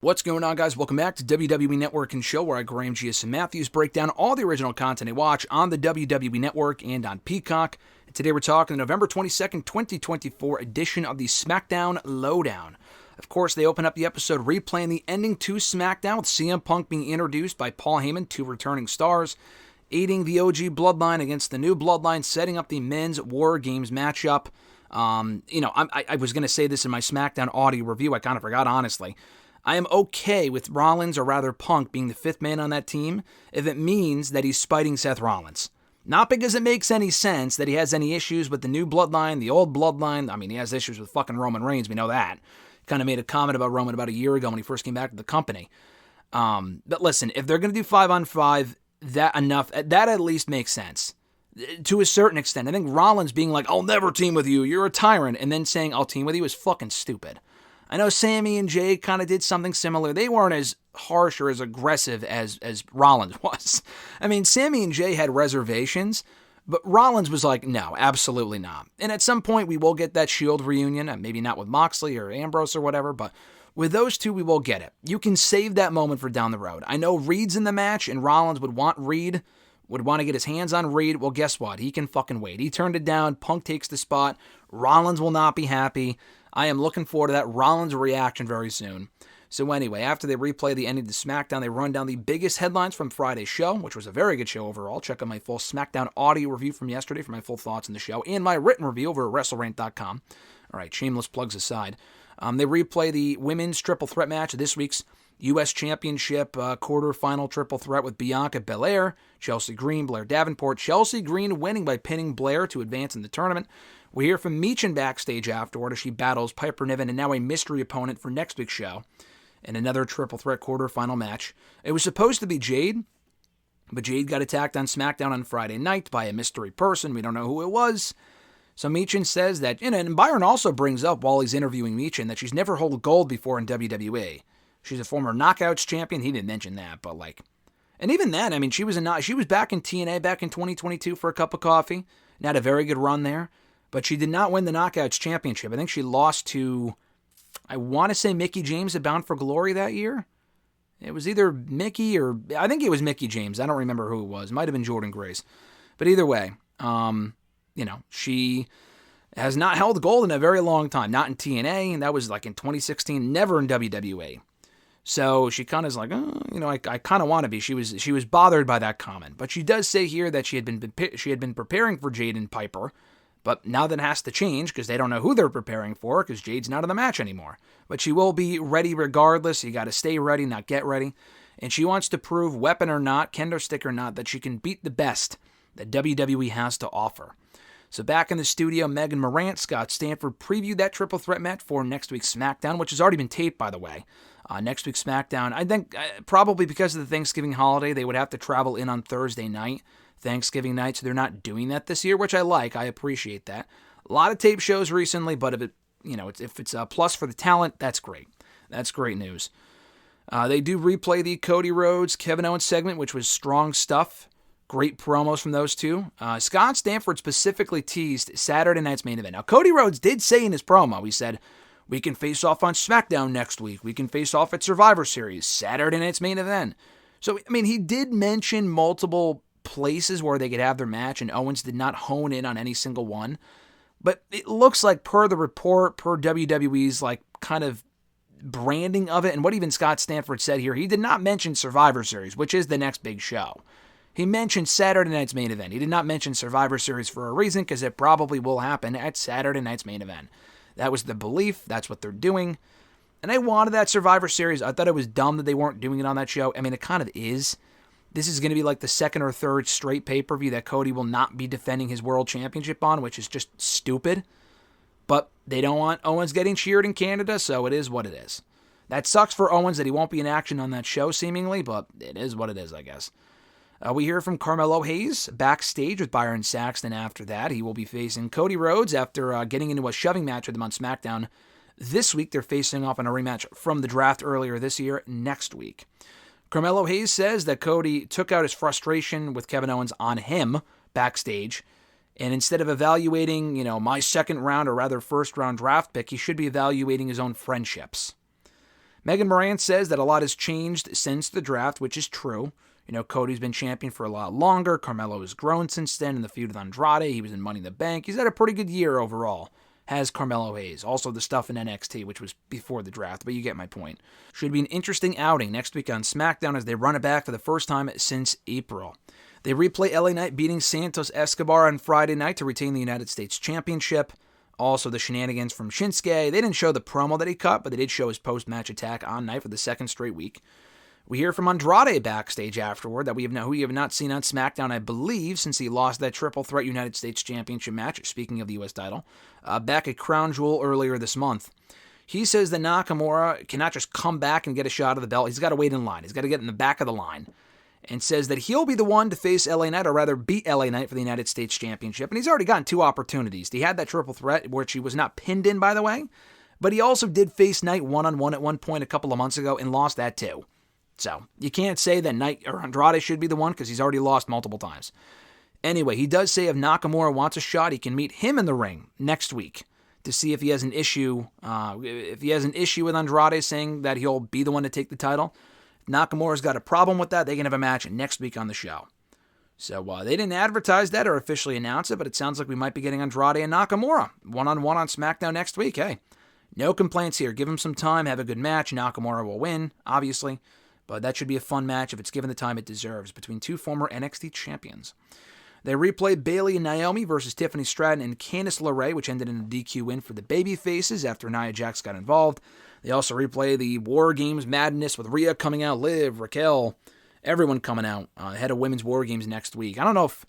What's going on, guys? Welcome back to WWE Network and Show, where I, Graham G.S. and Matthews, break down all the original content I watch on the WWE Network and on Peacock. And today we're talking the November 22nd, 2024 edition of the SmackDown LowDown. Of course, they open up the episode replaying the ending to SmackDown with CM Punk being introduced by Paul Heyman, two returning stars, aiding the OG Bloodline against the new Bloodline, setting up the men's War Games matchup. I was going to say this in my SmackDown audio review. I kind of forgot, honestly. I am okay with Rollins, or rather Punk, being the fifth man on that team if it means that he's spiting Seth Rollins. Not because it makes any sense that he has any issues with the new Bloodline, the old Bloodline. I mean, he has issues with fucking Roman Reigns, we know that. Kind of made a comment about Roman about a year ago when he first came back to the company. But listen, if they're going to do 5-on-5, that at least makes sense. To a certain extent. I think Rollins being like, I'll never team with you, you're a tyrant, and then saying, I'll team with you is fucking stupid. I know Sammy and Jay kind of did something similar. They weren't as harsh or as aggressive as Rollins was. I mean, Sammy and Jay had reservations, but Rollins was like, no, absolutely not. And at some point, we will get that Shield reunion, maybe not with Moxley or Ambrose or whatever, but with those two, we will get it. You can save that moment for down the road. I know Reed's in the match, and Rollins would want to get his hands on Reed. Well, guess what? He can fucking wait. He turned it down. Punk takes the spot. Rollins will not be happy. I am looking forward to that Rollins reaction very soon. So anyway, after they replay the ending of the SmackDown, they run down the biggest headlines from Friday's show, which was a very good show overall. Check out my full SmackDown audio review from yesterday for my full thoughts on the show, and my written review over at WrestleRant.com. All right, shameless plugs aside. They replay the women's triple threat match of this week's U.S. Championship quarterfinal triple threat with Bianca Belair, Chelsea Green, Blair Davenport. Chelsea Green winning by pinning Blair to advance in the tournament. We hear from Michin backstage afterward as she battles Piper Niven and now a mystery opponent for next week's show in another triple threat quarterfinal match. It was supposed to be Jade, but Jade got attacked on SmackDown on Friday night by a mystery person. We don't know who it was. So Michin says that, and Byron also brings up while he's interviewing Michin that she's never held gold before in WWE. She's a former Knockouts champion. He didn't mention that, but and even then, I mean, she was back in TNA back in 2022 for a cup of coffee and had a very good run there. But she did not win the Knockouts championship. I think she lost to, I want to say Mickie James at Bound for Glory that year. It was either Mickie or, I think it was Mickie James. I don't remember who it was. It might have been Jordan Grace. But either way, she has not held gold in a very long time. Not in TNA, and that was in 2016, never in WWE. So she kind of is like, I kind of want to be. She was bothered by that comment. But she does say here that she had been preparing for Jade and Piper. But now that has to change because they don't know who they're preparing for because Jade's not in the match anymore. But she will be ready regardless. You got to stay ready, not get ready. And she wants to prove, weapon or not, kendo stick or not, that she can beat the best that WWE has to offer. So back in the studio, Megan Morant, Scott Stanford previewed that triple threat match for next week's SmackDown, which has already been taped, by the way. Next week's SmackDown, I think probably because of the Thanksgiving holiday, they would have to travel in on Thursday night. Thanksgiving night, so they're not doing that this year, which I like. I appreciate that. A lot of tape shows recently, but if it's a plus for the talent, that's great. That's great news. They do replay the Cody Rhodes, Kevin Owens segment, which was strong stuff. Great promos from those two. Scott Stanford specifically teased Saturday night's main event. Now, Cody Rhodes did say in his promo, he said, we can face off on SmackDown next week. We can face off at Survivor Series, Saturday night's main event. So, I mean, he did mention multiple places where they could have their match, and Owens did not hone in on any single one. But it looks like, per the report, per WWE's kind of branding of it, and what even Scott Stanford said here, he did not mention Survivor Series, which is the next big show. He mentioned Saturday night's main event. He did not mention Survivor Series for a reason, because it probably will happen at Saturday night's main event. That was the belief. That's what they're doing. And I wanted that Survivor Series. I thought it was dumb that they weren't doing it on that show. I mean, it kind of is. This is going to be the second or third straight pay-per-view that Cody will not be defending his world championship on, which is just stupid. But they don't want Owens getting cheered in Canada, so it is what it is. That sucks for Owens that he won't be in action on that show, seemingly, but it is what it is, I guess. We hear from Carmelo Hayes backstage with Byron Saxton after that. He will be facing Cody Rhodes after getting into a shoving match with him on SmackDown. This week, they're facing off in a rematch from the draft earlier this year next week. Carmelo Hayes says that Cody took out his frustration with Kevin Owens on him backstage, and instead of evaluating, my second round or rather first round draft pick, he should be evaluating his own friendships. Megan Moran says that a lot has changed since the draft, which is true. Cody's been champion for a lot longer. Carmelo has grown since then in the feud with Andrade. He was in Money in the Bank. He's had a pretty good year overall, has Carmelo Hayes. Also the stuff in NXT, which was before the draft, but you get my point. Should be an interesting outing next week on SmackDown as they run it back for the first time since April. They replay LA Knight beating Santos Escobar on Friday night to retain the United States Championship. Also, the shenanigans from Shinsuke. They didn't show the promo that he cut, but they did show his post-match attack on Knight for the second straight week. We hear from Andrade backstage afterward that we have not seen on SmackDown, I believe, since he lost that Triple Threat United States Championship match, speaking of the U.S. title, back at Crown Jewel earlier this month. He says that Nakamura cannot just come back and get a shot of the belt. He's got to wait in line. He's got to get in the back of the line. And says that he'll be the one to face LA Knight, or rather beat LA Knight for the United States Championship. And he's already gotten 2 opportunities. He had that Triple Threat, which he was not pinned in, by the way. But he also did face Knight one-on-one at one point a couple of months ago and lost that too. So, you can't say that Knight or Andrade should be the one because he's already lost multiple times. Anyway, he does say if Nakamura wants a shot, he can meet him in the ring next week to see if he has an issue. If he has an issue with Andrade saying that he'll be the one to take the title. If Nakamura's got a problem with that, they can have a match next week on the show. So, they didn't advertise that or officially announce it, but it sounds like we might be getting Andrade and Nakamura one-on-one on SmackDown next week. Hey, no complaints here. Give him some time, have a good match. Nakamura will win, obviously. But that should be a fun match if it's given the time it deserves between 2 former NXT champions. They replayed Bayley and Naomi versus Tiffany Stratton and Candice LeRae, which ended in a DQ win for the babyfaces after Nia Jax got involved. They also replay the War Games madness with Rhea coming out, Liv, Raquel, everyone coming out ahead of Women's War Games next week. I don't know if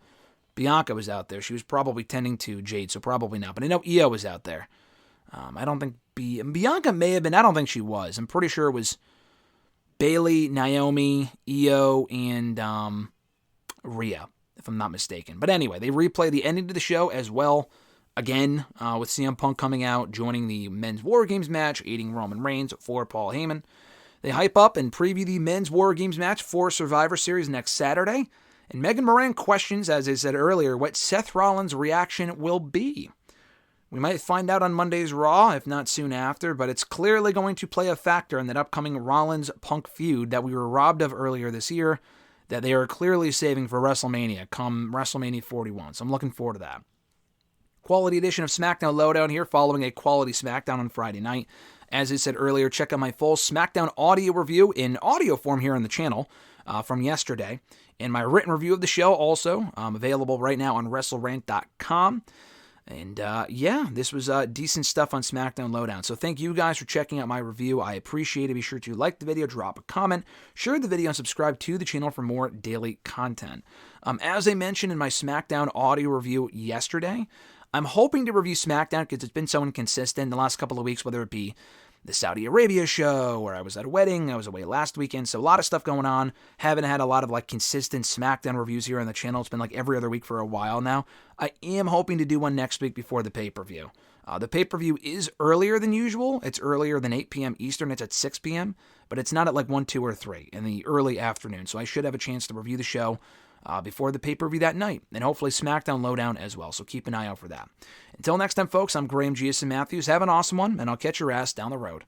Bianca was out there. She was probably tending to Jade, so probably not. But I know Io was out there. I don't think Bianca may have been. I don't think she was. I'm pretty sure it was Bayley, Naomi, Io, and Rhea, if I'm not mistaken. But anyway, they replay the ending to the show as well, again, with CM Punk coming out, joining the Men's War Games match, aiding Roman Reigns for Paul Heyman. They hype up and preview the Men's War Games match for Survivor Series next Saturday. And Megan Moran questions, as I said earlier, what Seth Rollins' reaction will be. We might find out on Monday's Raw, if not soon after, but it's clearly going to play a factor in that upcoming Rollins-Punk feud that we were robbed of earlier this year, that they are clearly saving for WrestleMania, come WrestleMania 41. So I'm looking forward to that. Quality edition of SmackDown LowDown here, following a quality SmackDown on Friday night. As I said earlier, check out my full SmackDown audio review in audio form here on the channel from yesterday, and my written review of the show also available right now on WrestleRant.com. And this was decent stuff on SmackDown LowDown. So thank you guys for checking out my review. I appreciate it. Be sure to like the video, drop a comment, share the video, and subscribe to the channel for more daily content. As I mentioned in my SmackDown audio review yesterday, I'm hoping to review SmackDown because it's been so inconsistent the last couple of weeks, whether it be the Saudi Arabia show, or I was at a wedding, I was away last weekend, so a lot of stuff going on. Haven't had a lot of consistent SmackDown reviews here on the channel. It's been every other week for a while now. I am hoping to do one next week before the pay-per-view. The pay-per-view is earlier than usual. It's earlier than 8 p.m. Eastern. It's at 6 p.m., but it's not at 1, 2, or 3 in the early afternoon, so I should have a chance to review the show before the pay-per-view that night, and hopefully SmackDown LowDown as well, so keep an eye out for that. Until next time, folks, I'm Graham Giason Matthews. Have an awesome one, and I'll catch your ass down the road.